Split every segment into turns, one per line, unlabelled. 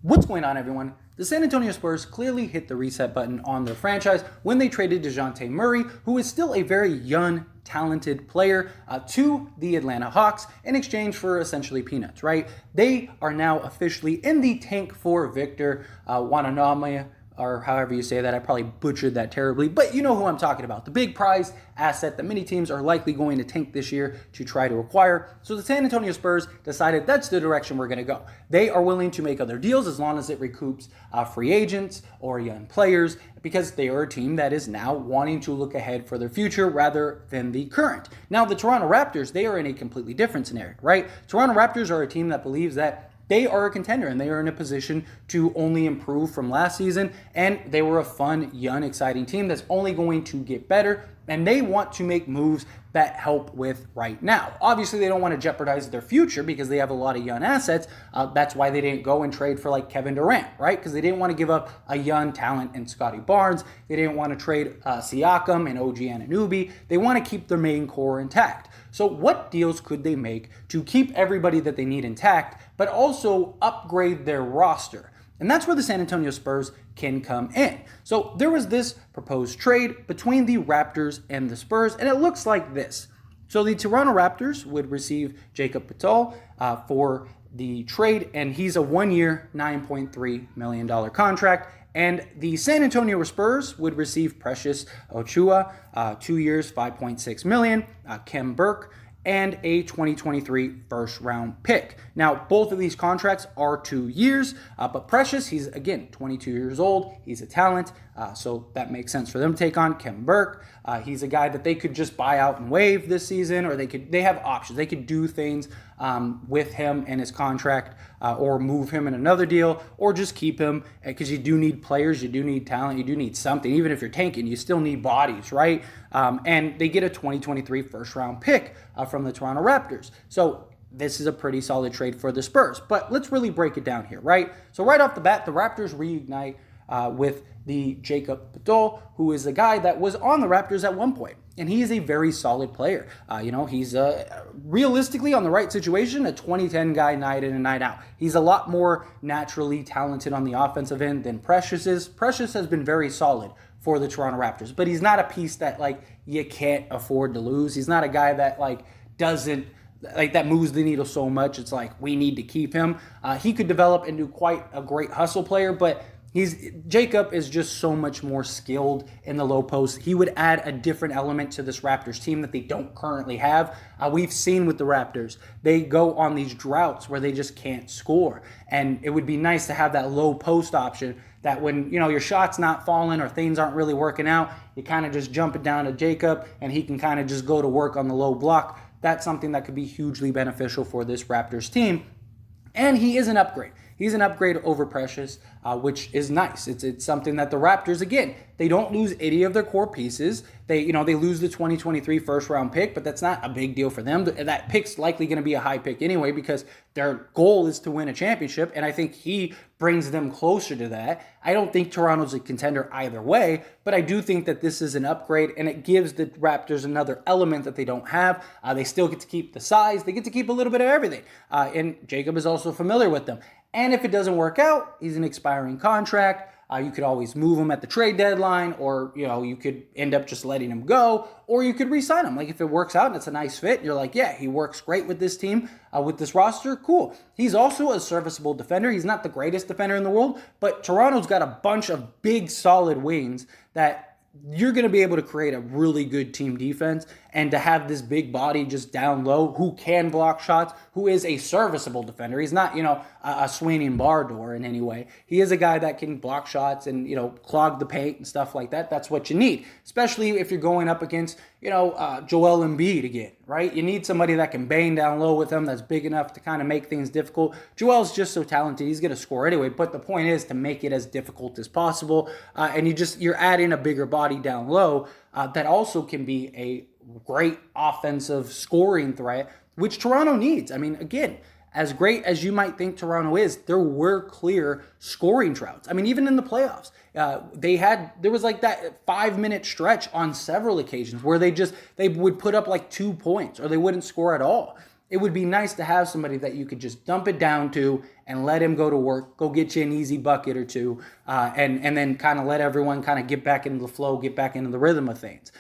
What's going on, everyone? The San Antonio Spurs clearly hit the reset button on their franchise when they traded DeJounte Murray, who is still a very young, talented player, to the Atlanta Hawks in exchange for essentially peanuts, right? They are now officially in the tank for Victor Wembanyama, or however you say that. I probably butchered that terribly, but you know who I'm talking about. The big prize asset that many teams are likely going to tank this year to try to acquire. So the San Antonio Spurs decided that's the direction we're going to go. They are willing to make other deals as long as it recoups free agents or young players, because they are a team that is now wanting to look ahead for their future rather than the current. Now, the Toronto Raptors, they are in a completely different scenario, right? Toronto Raptors are a team that believes that they are a contender and they are in a position to only improve from last season. And they were a fun, young, exciting team that's only going to get better. And they want to make moves that help with right now. Obviously, they don't want to jeopardize their future because they have a lot of young assets. That's why they didn't go and trade for like Kevin Durant, right? Because they didn't want to give up a young talent in Scottie Barnes. They didn't want to trade Siakam and OG Anunoby. They want to keep their main core intact. So what deals could they make to keep everybody that they need intact, but also upgrade their roster? And that's where the San Antonio Spurs can come in. So there was this proposed trade between the Raptors and the Spurs, and it looks like this. So the Toronto Raptors would receive Jakob Poeltl for the trade, and he's a 1-year, $9.3 million contract. And the San Antonio Spurs would receive Precious Achiuwa, 2 years, $5.6 million, Khem Burke, and a 2023 first-round pick. Now, both of these contracts are 2 years, but Precious, he's, again, 22 years old. He's a talent, so that makes sense for them to take on. Khem Burke, he's a guy that they could just buy out and waive this season, or they have options. They could do things with him and his contract, or move him in another deal, or just keep him, because you do need players, you do need talent, you do need something. Even if you're tanking, you still need bodies, right? And they get a 2023 first-round pick from the Toronto Raptors. So this is a pretty solid trade for the Spurs. But let's really break it down here, right? So right off the bat, the Raptors reignite with the Jakob Poeltl, who is a guy that was on the Raptors at one point. And he is a very solid player. He's realistically, on the right situation, a 2010 guy night in and night out. He's a lot more naturally talented on the offensive end than Precious is. Precious has been very solid for the Toronto Raptors, but he's not a piece that you can't afford to lose. He's not a guy that doesn't that moves the needle so much. It's we need to keep him. He could develop into quite a great hustle player, but Jakob is just so much more skilled in the low post. He would add a different element to this Raptors team that they don't currently have. We've seen with the Raptors, they go on these droughts where they just can't score. And it would be nice to have that low post option that when, your shot's not falling or things aren't really working out, you kind of just jump it down to Jakob and he can kind of just go to work on the low block. That's something that could be hugely beneficial for this Raptors team. And he is an upgrade. He's an upgrade over Precious, which is nice. It's something that the Raptors, again, they don't lose any of their core pieces. They lose the 2023 first-round pick, but that's not a big deal for them. That pick's likely going to be a high pick anyway because their goal is to win a championship, and I think he brings them closer to that. I don't think Toronto's a contender either way, but I do think that this is an upgrade, and it gives the Raptors another element that they don't have. They still get to keep the size. They get to keep a little bit of everything, and Jakob is also familiar with them. And if it doesn't work out, he's an expiring contract. You could always move him at the trade deadline, or you could end up just letting him go, or you could re-sign him. If it works out and it's a nice fit, you're yeah, he works great with this team, with this roster, cool. He's also a serviceable defender. He's not the greatest defender in the world, but Toronto's got a bunch of big, solid wings that you're going to be able to create a really good team defense, and to have this big body just down low who can block shots, who is a serviceable defender. He's not, a swinging bar door in any way. He is a guy that can block shots and, clog the paint and stuff like that. That's what you need, especially if you're going up against, Joel Embiid again, right? You need somebody that can bang down low with him, that's big enough to kind of make things difficult. Joel's just so talented. He's going to score anyway, but the point is to make it as difficult as possible. And you're adding a bigger body down low that also can be a great offensive scoring threat, which Toronto needs. Again, as great as you might think Toronto is, there were clear scoring droughts. Even in the playoffs, there was that 5-minute stretch on several occasions where they would put up 2 points or they wouldn't score at all. it would be nice to have somebody that you could just dump it down to and let him go to work, go get you an easy bucket or two, and then kind of let everyone kind of get back into the flow, get back into the rhythm of things.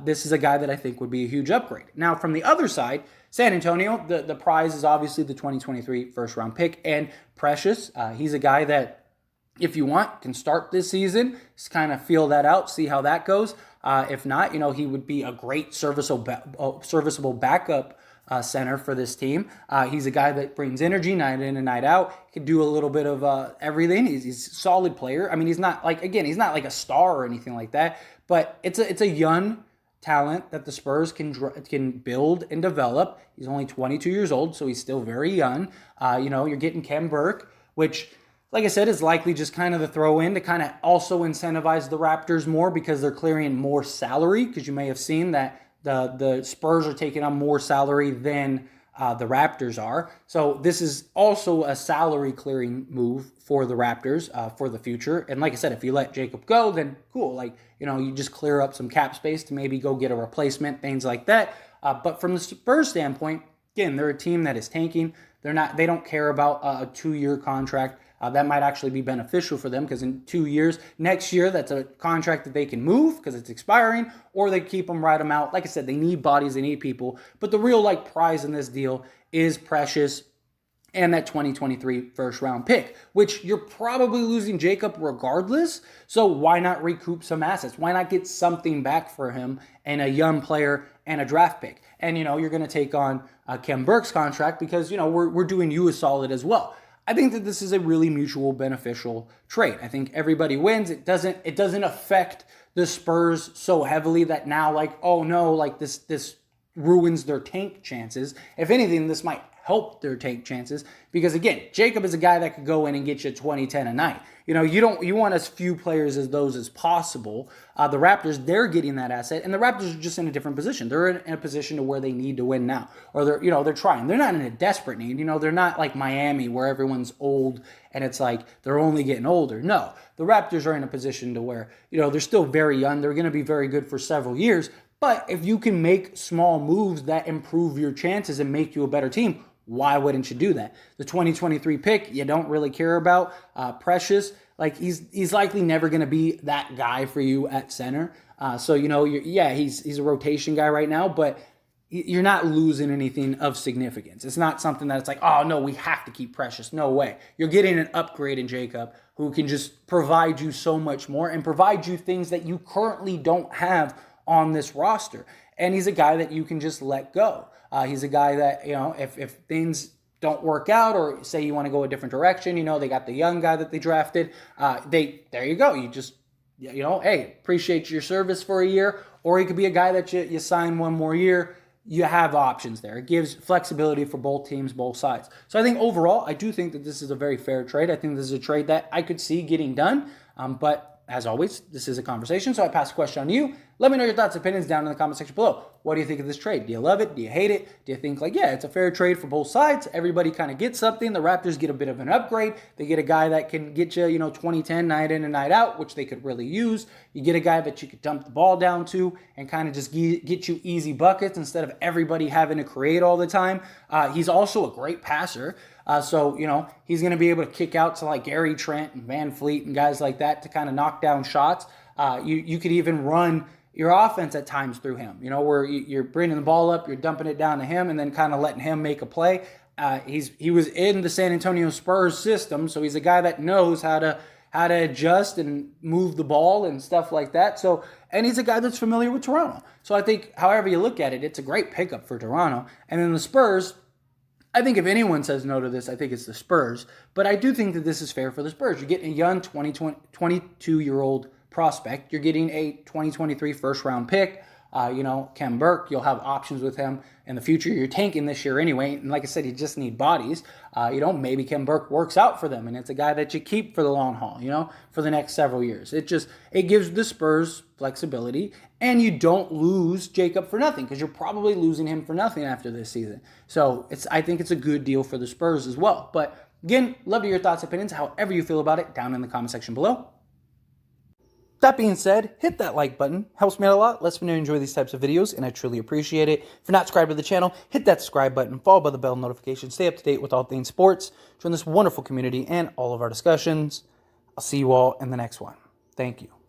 This is a guy that I think would be a huge upgrade. Now, from the other side, San Antonio, the prize is obviously the 2023 first-round pick, and Precious. He's a guy that, if you want, can start this season, just kind of feel that out, see how that goes. If not, he would be a great serviceable backup center for this team. He's a guy that brings energy night in and night out. He can do a little bit of everything. He's a solid player. I mean, he's not like a star or anything like that, but it's a young talent that the Spurs can build and develop. He's only 22 years old, so he's still very young. You're getting Kem Burke, which, like I said, is likely just kind of the throw-in to kind of also incentivize the Raptors more because they're clearing more salary, because you may have seen that the Spurs are taking on more salary than the Raptors are. So this is also a salary clearing move for the Raptors for the future. And like I said, if you let Jacob go, then cool. You just clear up some cap space to maybe go get a replacement, things like that. But from the Spurs standpoint, again, they're a team that is tanking. They don't care about a 2-year contract. That might actually be beneficial for them because in 2 years, next year, that's a contract that they can move because it's expiring, or they keep them, write them out. Like I said, they need bodies, they need people. But the real prize in this deal is Precious and that 2023 first-round pick, which you're probably losing Jacob regardless. So why not recoup some assets? Why not get something back for him and a young player and a draft pick? And, you're going to take on Kem Burke's contract because, we're doing you a solid as well. I think that this is a really mutual beneficial trade. I think everybody wins. It doesn't affect the Spurs so heavily that now this ruins their tank chances. If anything, this might help their tank chances because, again, Jacob is a guy that could go in and get you 20-10 a night. You want as few players as those as possible. The Raptors, they're getting that asset, and the Raptors are just in a different position. They're in a position to where they need to win now, or they're trying. They're not in a desperate need. They're not like Miami where everyone's old and it's like they're only getting older. No, the Raptors are in a position to where they're still very young. They're going to be very good for several years. But if you can make small moves that improve your chances and make you a better team, why wouldn't you do that? The 2023 pick, you don't really care about. Precious, he's likely never going to be that guy for you at center. He's a rotation guy right now, but you're not losing anything of significance. It's not something that it's like, oh, no, we have to keep Precious. No way. You're getting an upgrade in Jacob who can just provide you so much more and provide you things that you currently don't have on this roster. And he's a guy that you can just let go. He's a guy that, if things don't work out or say you want to go a different direction, they got the young guy that they drafted. There you go. You just, hey, appreciate your service for a year. Or he could be a guy that you sign one more year. You have options there. It gives flexibility for both teams, both sides. So I think overall, I do think that this is a very fair trade. I think this is a trade that I could see getting done. But as always, this is a conversation, so I pass the question on to you. Let me know your thoughts and opinions down in the comment section below. What do you think of this trade? Do you love it? Do you hate it? Do you think it's a fair trade for both sides? Everybody kind of gets something. The Raptors get a bit of an upgrade. They get a guy that can get you, 20-10 night in and night out, which they could really use. You get a guy that you could dump the ball down to and kind of just get you easy buckets instead of everybody having to create all the time. He's also a great passer. So he's going to be able to kick out to Gary Trent and Van Fleet and guys like that to kind of knock down shots. You could even run your offense at times through him, where you're bringing the ball up, you're dumping it down to him, and then kind of letting him make a play. He was in the San Antonio Spurs system, so he's a guy that knows how to adjust and move the ball and stuff like that. So, and he's a guy that's familiar with Toronto. So I think, however you look at it, it's a great pickup for Toronto. And then the Spurs, I think if anyone says no to this, I think it's the Spurs. But I do think that this is fair for the Spurs. You're getting a young 22-year-old prospect. You're getting a 2023 first-round pick. Kem Burke, you'll have options with him in the future. You're tanking this year anyway. And like I said, you just need bodies. Maybe Kem Burke works out for them. And it's a guy that you keep for the long haul, for the next several years. It gives the Spurs flexibility. And you don't lose Jacob for nothing because you're probably losing him for nothing after this season. So I think it's a good deal for the Spurs as well. But again, love to hear your thoughts, opinions, however you feel about it down in the comment section below. That being said, hit that like button. Helps me out a lot. Lets me know you enjoy these types of videos, and I truly appreciate it. If you're not subscribed to the channel, hit that subscribe button, followed by the bell notification. Stay up to date with all things sports. Join this wonderful community and all of our discussions. I'll see you all in the next one. Thank you.